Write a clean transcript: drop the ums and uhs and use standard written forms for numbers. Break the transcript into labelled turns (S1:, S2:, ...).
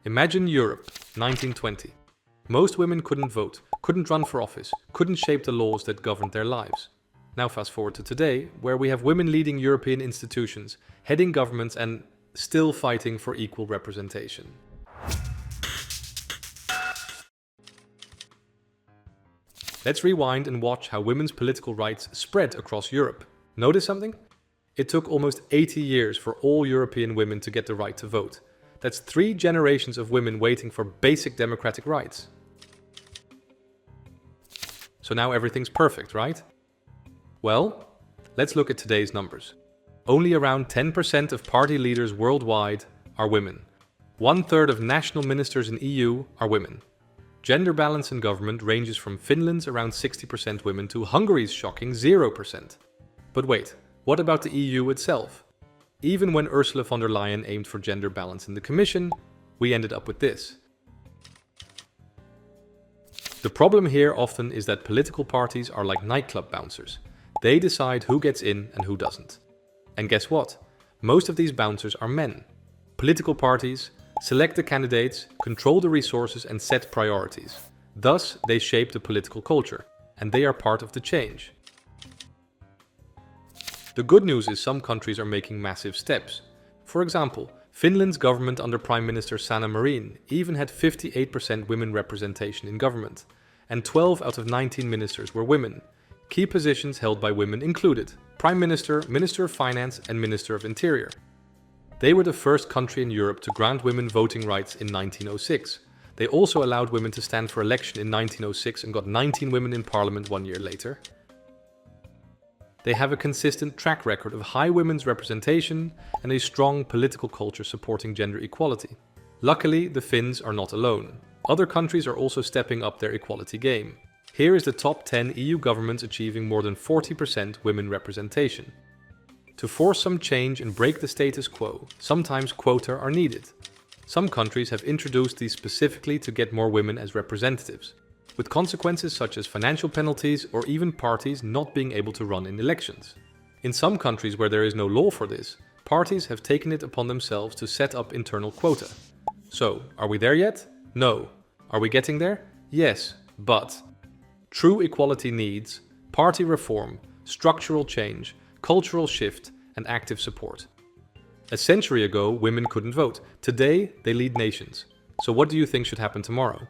S1: Imagine Europe, 1920. Most women couldn't vote, couldn't run for office, couldn't shape the laws that governed their lives. Now fast forward to today, where we have women leading European institutions, heading governments and still fighting for equal representation. Let's rewind and watch how women's political rights spread across Europe. Notice something? It took almost 80 years for all European women to get the right to vote. That's 3 generations of women waiting for basic democratic rights. So now everything's perfect, right? Well, let's look at today's numbers. Only around 10% of party leaders worldwide are women. 1/3 of national ministers in EU are women. Gender balance in government ranges from Finland's around 60% women to Hungary's shocking 0%. But wait, what about the EU itself? Even when Ursula von der Leyen aimed for gender balance in the Commission, we ended up with this. The problem here often is that political parties are like nightclub bouncers. They decide who gets in and who doesn't. And guess what? Most of these bouncers are men. Political parties select the candidates, control the resources and set priorities. Thus, they shape the political culture, and they are part of the change. The good news is some countries are making massive steps. For example, Finland's government under Prime Minister Sanna Marin even had 58% women representation in government, and 12 out of 19 ministers were women. Key positions held by women included Prime Minister, Minister of Finance and Minister of Interior. They were the first country in Europe to grant women voting rights in 1906. They also allowed women to stand for election in 1906 and got 19 women in parliament 1 year later. They have a consistent track record of high women's representation and a strong political culture supporting gender equality. Luckily, the Finns are not alone. Other countries are also stepping up their equality game. Here is the top 10 EU governments achieving more than 40% women representation. To force some change and break the status quo, sometimes quota are needed. Some countries have introduced these specifically to get more women as representatives, with consequences such as financial penalties or even parties not being able to run in elections. In some countries where there is no law for this, parties have taken it upon themselves to set up internal quota. So, are we there yet? No. Are we getting there? Yes, but true equality needs party reform, structural change, cultural shift, and active support. A century ago, women couldn't vote. Today, they lead nations. So what do you think should happen tomorrow?